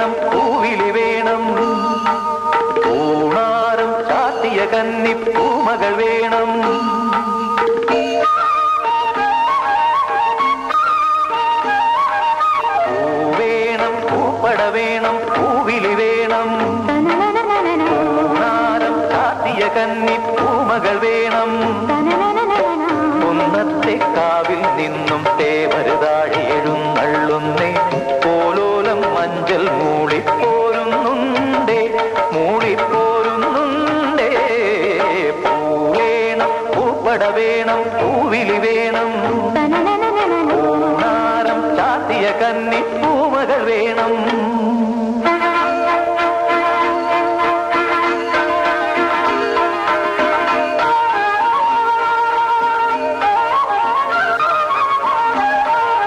വേണം പൂവിളി വേണം പൂണാരം ചാത്തിയ കന്നി പൂമകൾ വേണം പൂവേണം പൂപ്പട വേണം പൂവിളി വേണം പൂണാരം ചാത്തിയ കന്നി പൂമകൾ വേണം കുന്നത്തെ കാവിൽ നിന്നും തേവരുതാഴി എഴുന്നള്ളുന്നേ പോലോലം മഞ്ചൽ മൂളിപ്പോരുന്നുണ്ടേ മൂളിപ്പോരുന്നുണ്ടേ പൂവേണം പൂപ്പട വേണം പൂവിളി വേണം പൂണാരം ചാത്തിയ കന്നി പൂമകൾ വേണം